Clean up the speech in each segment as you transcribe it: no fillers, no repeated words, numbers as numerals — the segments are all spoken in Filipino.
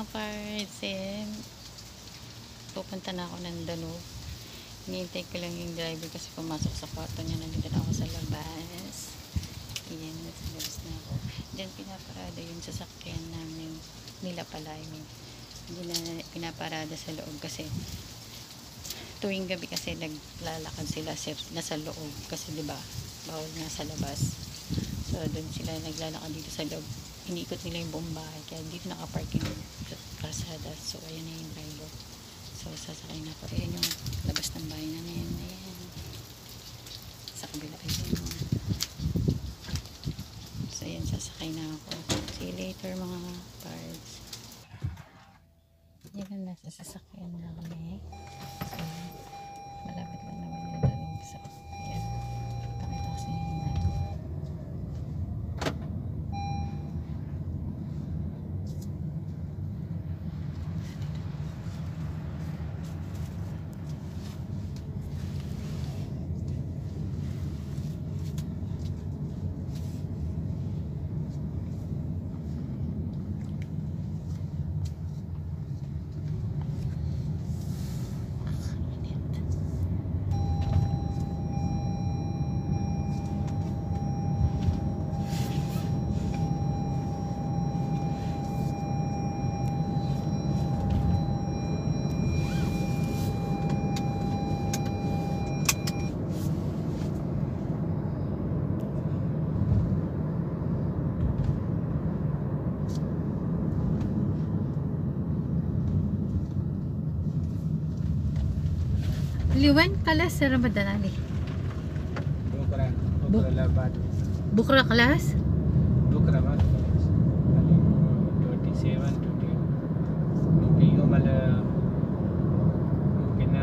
mga parts, pupunta na ako ng Danube. Hinihintay ko lang yung driver kasi pumasok sa kwarto niya. Nandito na ako sa labas. Ayan, nasa labas na ako. Diyan pinaparada yung sasakyan namin. Nila pala, hindi na pinaparada sa loob kasi tuwing gabi kasi naglalakad sila nasa loob kasi 'di ba bawal nga sa labas. So doon sila naglalakad dito sa loob. Iniikot nila yung buong bahay kaya dito nakapark yung kalsada. So ayan na yung driver. So sasakay na ako. Ayan yung labas ng bahay na yan. Ayan. Sa kabila ayan. So ayan, sasakay na ako. See you later mga parts. Yan na, nasa sasakyan na kami. So malapit lang naman yung Danube. So ayan, pakita ko sa inyo na. Liwan kalas sa Ramadan ali. Bukra बाद Bukra kalas? Bukra बाद 27 mungkin yo malah mungkin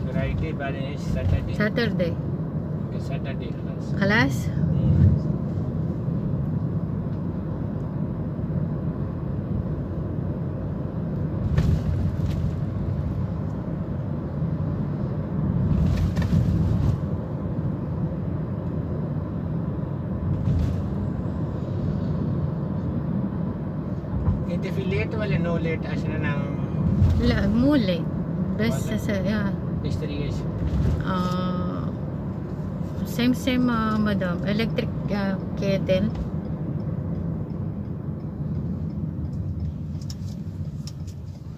Friday बाद Saturday. Saturday kelas. Kalas? Inte för late वाले no late असना नाम La, mule. Best sa investigation. Same madam. Electric kettle.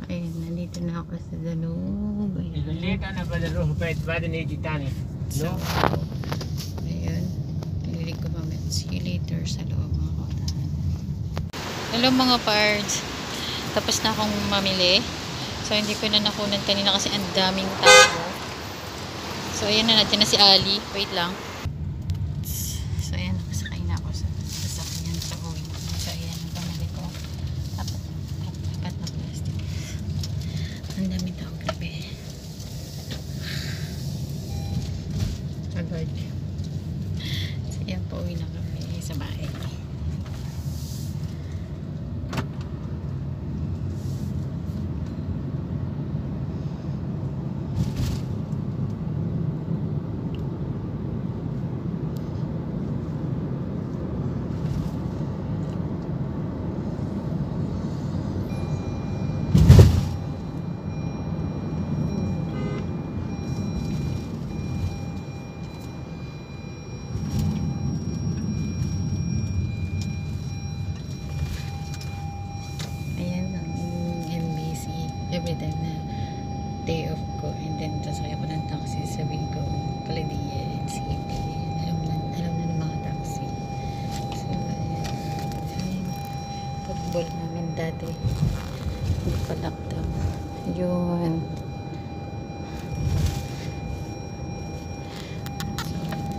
Ayun, nandito na ako sa Danube. Ayun. Late ana pada roh बाद नहीं जिताने. So, No. ayun. Pinilig ko mamaya. See you later sa loob mga kautahan. Hello mga parts. Tapos na akong mamili. So, hindi ko na nakunan kanina kasi ang daming tao. So, ayan na natin na si Ali. Wait lang. So, ayan. Nakasakay na ako sa sasakyan sa uwi. So, ayan. Ang pamili ko. Apat na plastic. Ang daming tao. Grabe. Agad. So, ayan. Pauwi na kami sa bahay. Every time na day off ko and then sasakay ako ng taxi sa Vigo, Paladia, City. Alam na ng mga taxi. So, ayan. Football namin dati. Hindi pa lockdown. Yun.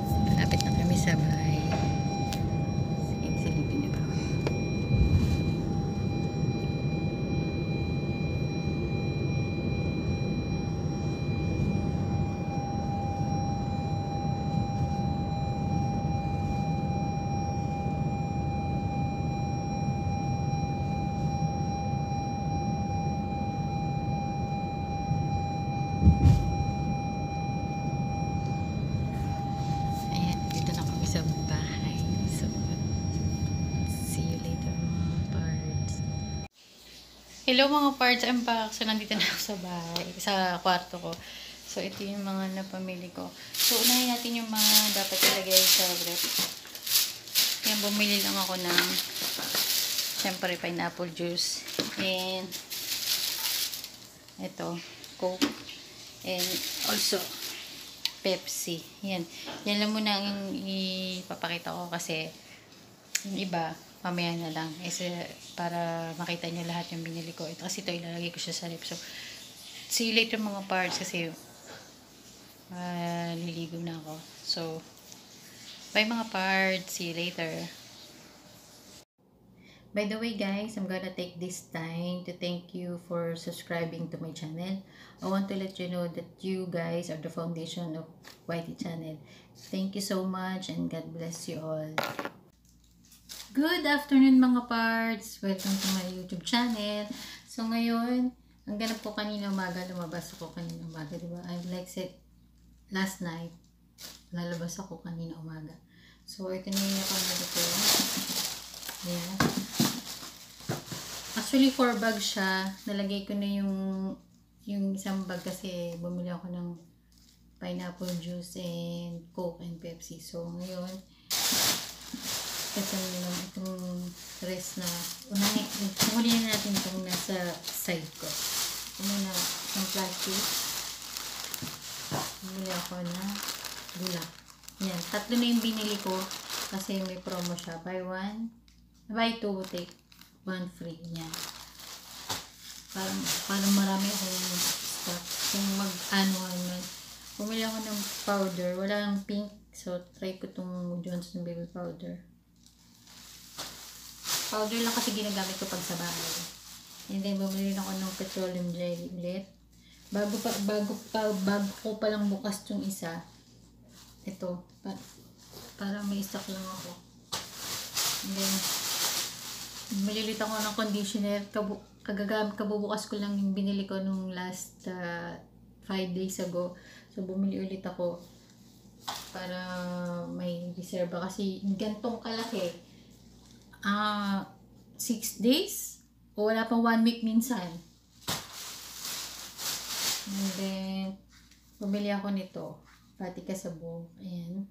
So, malapit na kami sa bahay. Silipin niyo ba? Hello mga parts, I'm back. So, nandito na ako sa bahay, sa kwarto ko. So, ito yung mga napamili ko. So, unahin natin yung mga dapat ilagay sa ref. Yan, bumili lang ako ng syempre, pineapple juice. And ito, Coke. And also, Pepsi. Yan. Yan lang muna ang ipapakita ko kasi yung iba, mamaya na lang. Para makita niyo lahat yung binili ko. Ito, kasi ito, ilalagay ko siya sa rep. So, see you later mga parts kasi liligo na ako. So, bye mga parts. See you later. By the way guys, I'm gonna take this time to thank you for subscribing to my channel. I want to let you know that you guys are the foundation of YT channel. Thank you so much and God bless you all. Good afternoon mga parts! Welcome to my YouTube channel. So ngayon, ang ganap ko kanina umaga, lumabas ako kanina umaga, diba? I like said last night, lalabas ako kanina umaga. So ito na yung nakamali ko. Ayan. Actually 4 bag siya. Nalagay ko na yung isang bag kasi bumili ako ng pineapple juice and Coke and Pepsi. So ngayon, kasi naman itong rest na unahin natin itong nasa side ko. Ito muna isang plastic. Bumili ako na gula. Yan, 3 na yung binili ko kasi may promo siya. Buy 2 take 1 free. Yan. Parang marami akong stock. Kung mag-annual, bumili ako ng powder. Wala lang pink. So, try ko itong Johnson Baby Powder. Powder lang kasi ginagamit ko pag sa bahay. And then, bumili ako ng petroleum jelly ulit. Bago ko palang bukas yung isa. Ito. Para may stock lang ako. And then, bumili ulit ako ng conditioner. Kabubukas ko lang yung binili ko nung last 5 days ago. So, bumili ulit ako para may reserva. Kasi gantong kalaki. 6 days o wala pang 1 week minsan. And then bumili ako nito pati kasabog. Ayan,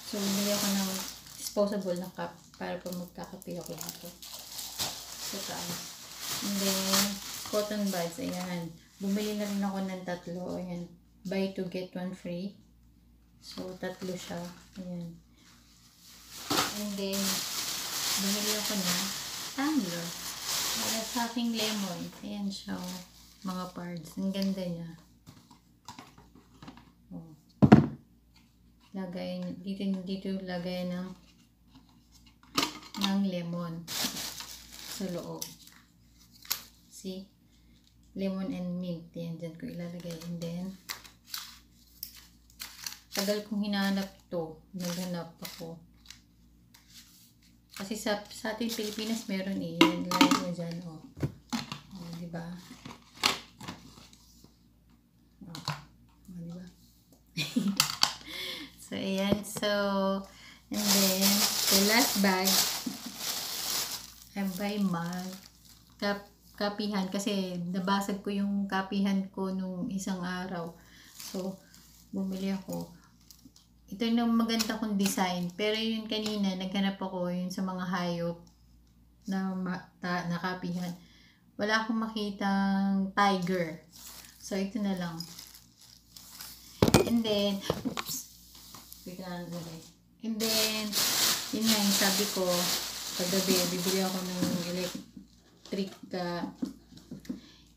so bumili ako ng disposable na cup para pag magkakape ako dito sa taas. And then cotton buds. Ayan, bumili na rin ako ng 3. Ayan, buy 2 get 1 free. So, 3 siya. Ayan. And then, bumili ako na tumbler. Para sa aking lemon. Ayan siya. Mga parts. Ang ganda niya. Oh. Lagay, dito lagay ng lemon sa loob. See? Lemon and mint. Ayan, dyan ko ilalagay. And then, tagal kong hinahanap to. Naghanap ako. Kasi sa ating Pilipinas meron eh. Yan, lagay mo dyan. Oh. Oh, diba? Oh, diba? So, ayan. So, and then, the last bag, I buy mug. Kapihan. Kasi, nabasag ko yung kapihan ko nung isang araw. So, bumili ako. Ito yung maganda kong design. Pero yun kanina, naghanap ako yun sa mga hayop na nakapihan. Wala akong makitang tiger. So, ito na lang. And then, oops. And then, yun nga yung sabi ko, paggabi, bibili ako ng electric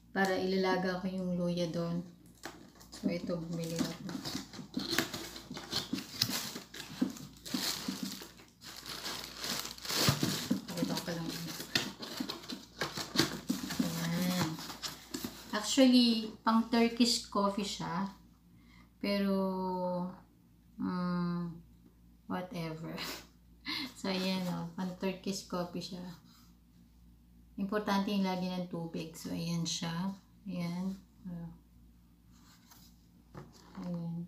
para ilalaga ko yung luya doon. So, ito, bumili ako. Actually, pang Turkish coffee siya. Pero, whatever. So, ayan o. Pang Turkish coffee siya. Importante yung lagi ng tubig. So, ayan siya. Ayan. Ayan.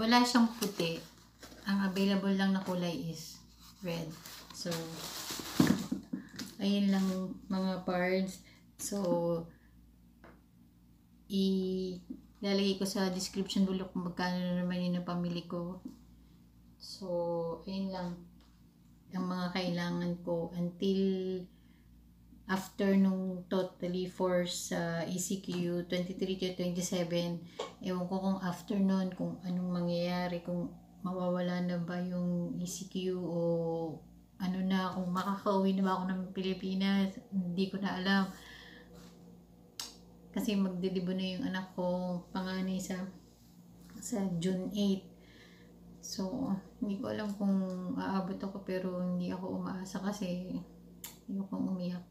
Wala siyang puti. Ang available lang na kulay is red. So, ayun lang mga parts. So, ilalagay ko sa description below kung magkano na naman yun ang pamili ko. So, ayun lang ang mga kailangan ko until after nung totally for sa ECQ 23 to 27. Ewan ko kung after nun kung anong mangyayari, kung mawawala na ba yung ECQ o ano na, kung makakauwi na ba ako ng Pilipinas, hindi ko na alam. Kasi magdedebo na yung anak ko panganay sa June 8. So, hindi ko alam kung aabot ako, pero hindi ako umaasa kasi ayokong umiyak.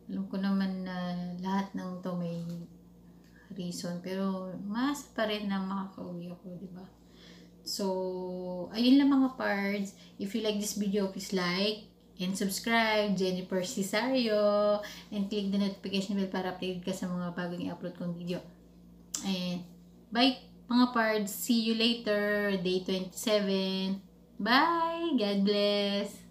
Alam ko naman na lahat ng to may reason, pero mas pa rin na makakauwi ako, di ba? So, ayun lang mga parts. If you like this video, please like and subscribe, Jennifer Cesario, and click the notification bell para updated ka sa mga bagong i-upload kong video. And bye mga parts, see you later, day 27. Bye! God bless!